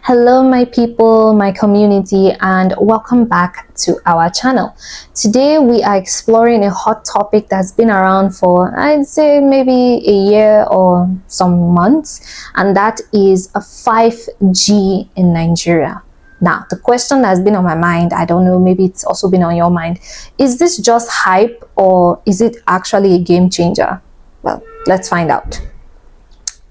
Hello my people, my community, and welcome back to our channel. Today we are exploring a hot topic that's been around for, I'd say, maybe a year or some months, and that is a 5G in Nigeria. Now, the question that's been on my mind, I don't know, maybe it's also been on your mind, is this just hype or is it actually a game changer? Well, let's find out.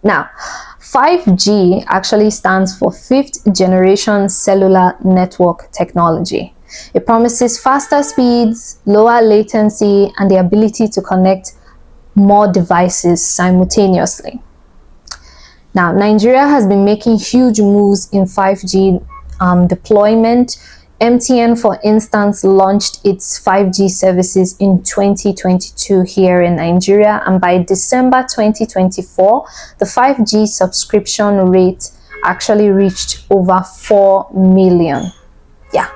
Now, 5G actually stands for Fifth Generation Cellular Network Technology. It promises faster speeds, lower latency, and the ability to connect more devices simultaneously. Now, Nigeria has been making huge moves in 5G deployment. MTN, for instance, launched its 5G services in 2022 here in Nigeria, and by December 2024, the 5G subscription rate actually reached over 4 million. Yeah,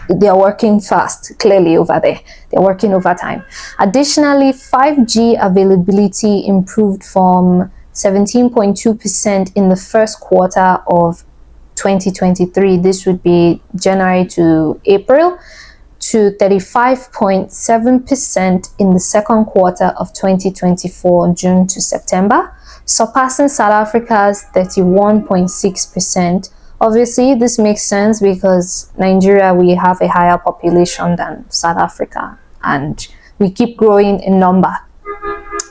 they're working fast, clearly over there. They're working overtime. Additionally, 5G availability improved from 17.2% in the first quarter of 2023, this would be January to April, to 35.7% in the second quarter of 2024, June to September, surpassing South Africa's 31.6%. Obviously, this makes sense because Nigeria, we have a higher population than South Africa, and we keep growing in number.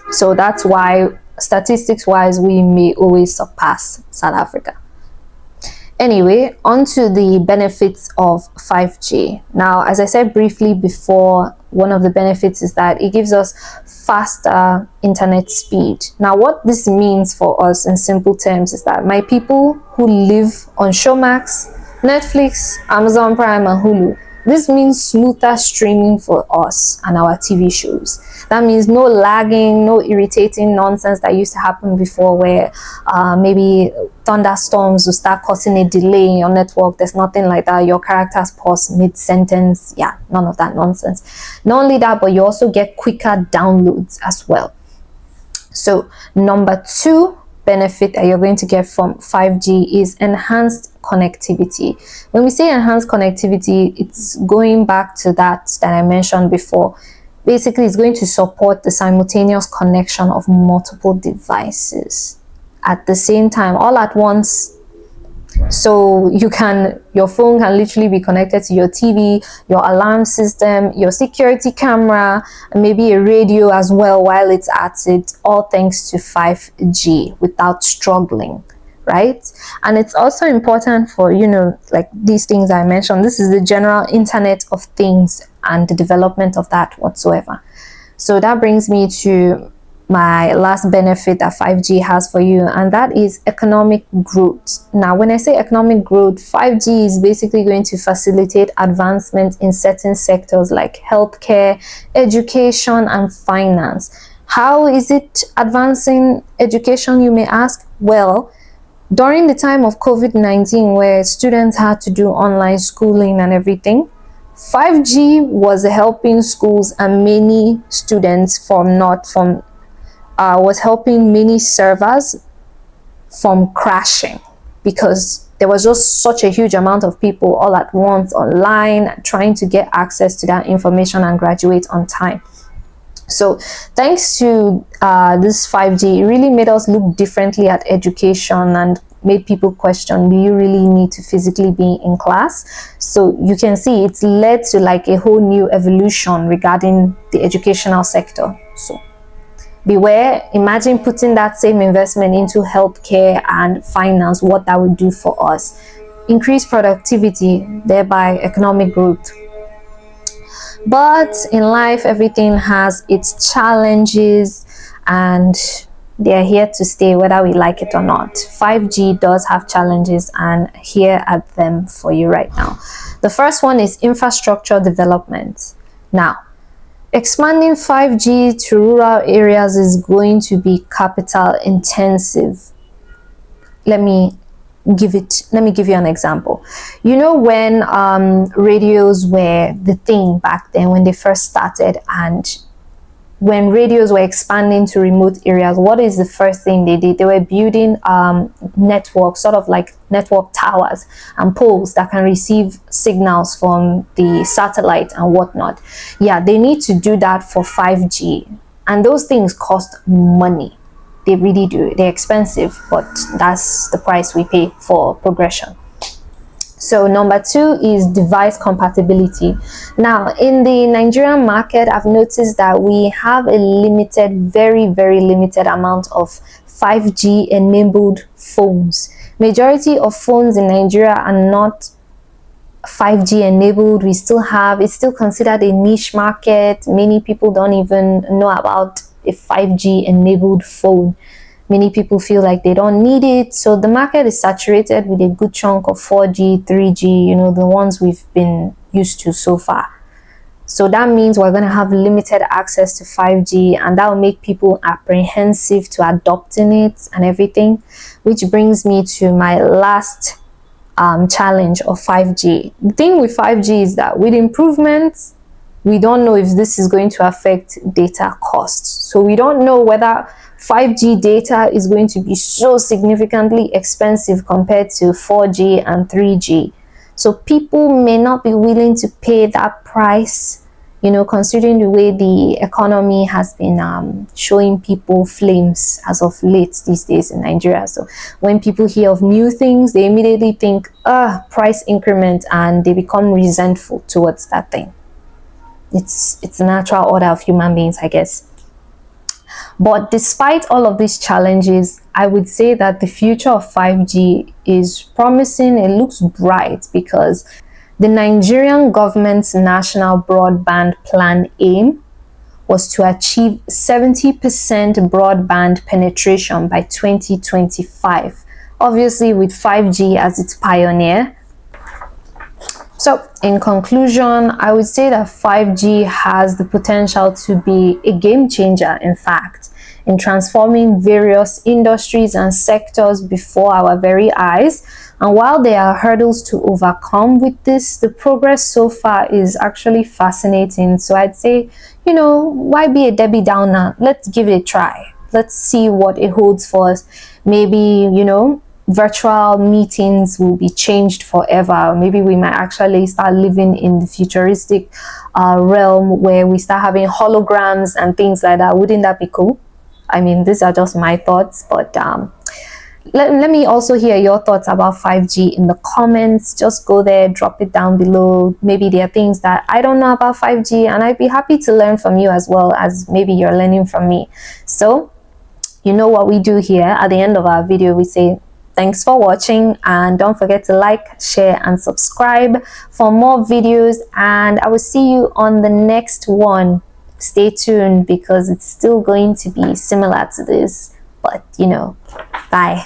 So that's why, statistics-wise, we may always surpass South Africa. Anyway, on to the benefits of 5G. Now, as I said briefly before, one of the benefits is that it gives us faster internet speed. Now, what this means for us in simple terms is that my people who live on Showmax, Netflix, Amazon Prime, and Hulu, this means smoother streaming for us and our TV shows. That means no lagging, no irritating nonsense that used to happen before, where maybe thunderstorms will start causing a delay in your network. There's nothing like that. Your characters pause mid-sentence. Yeah, none of that nonsense. Not only that, but you also get quicker downloads as well. So, number two benefit that you're going to get from 5G is enhanced connectivity. When we say enhanced connectivity, it's going back to that I mentioned before. Basically, it's going to support the simultaneous connection of multiple devices at the same time, all at once. So your phone can literally be connected to your TV, your alarm system, your security camera, and maybe a radio as well while it's at it, all thanks to 5G without struggling, right? And it's also important for, like these things I mentioned. This is the general Internet of Things and the development of that whatsoever. So that brings me to my last benefit that 5G has for you, and that is economic growth. Now, when I say economic growth, 5G is basically going to facilitate advancement in certain sectors like healthcare, education, and finance. How is it advancing education, you may ask? Well, during the time of COVID-19, where students had to do online schooling and everything, 5G was helping schools and many students was helping many servers from crashing, because there was just such a huge amount of people all at once online trying to get access to that information and graduate on time. So thanks to this 5G, it really made us look differently at education and made people question, do you really need to physically be in class? So you can see it's led to like a whole new evolution regarding the educational sector. So beware, imagine putting that same investment into healthcare and finance, what that would do for us. Increase productivity, thereby economic growth. But in life, everything has its challenges, and they're here to stay whether we like it or not. 5G does have challenges, and here are them for you right now. The first one is infrastructure development. Now, expanding 5G to rural areas is going to be capital intensive. Let me give you an example. When radios were the thing back then, when they first started, and when radios were expanding to remote areas, what is the first thing they did? They were building networks, sort of like network towers and poles that can receive signals from the satellite and whatnot. Yeah, they need to do that for 5G, and those things cost money. They really do. They're expensive, but that's the price we pay for progression. So number 2 is device compatibility. Now, in the Nigerian market, I've noticed that we have a limited, very, very limited amount of 5G enabled phones. Majority of phones in Nigeria are not 5G enabled. It's still considered a niche market. Many people don't even know about a 5G enabled phone. Many people feel like they don't need it. So the market is saturated with a good chunk of 4G, 3G, the ones we've been used to so far. So that means we're going to have limited access to 5G, and that will make people apprehensive to adopting it and everything, which brings me to my last challenge of 5G. The thing with 5G is that with improvements, we don't know if this is going to affect data costs. So we don't know whether 5G data is going to be so significantly expensive compared to 4G and 3G. So people may not be willing to pay that price, considering the way the economy has been showing people flames as of late these days in Nigeria. So when people hear of new things, they immediately think, price increment, and they become resentful towards that thing. It's a natural order of human beings, I guess. But despite all of these challenges, I would say that the future of 5G is promising. It looks bright because the Nigerian government's national broadband plan aim was to achieve 70% broadband penetration by 2025. Obviously, with 5G as its pioneer. So in conclusion, I would say that 5G has the potential to be a game changer, in fact, in transforming various industries and sectors before our very eyes. And while there are hurdles to overcome with this, the progress so far is actually fascinating. So I'd say, why be a Debbie Downer? Let's give it a try. Let's see what it holds for us. Maybe, virtual meetings will be changed forever. Maybe we might actually start living in the futuristic realm where we start having holograms and things like that. Wouldn't that be cool? I mean, these are just my thoughts, but let me also hear your thoughts about 5G in the comments. Just go there, drop it down below. Maybe there are things that I don't know about 5G, and I'd be happy to learn from you as well as maybe you're learning from me. So you know what we do here at the end of our video. We say thanks for watching, and don't forget to like, share, and subscribe for more videos, and I will see you on the next one. Stay tuned because it's still going to be similar to this, but bye.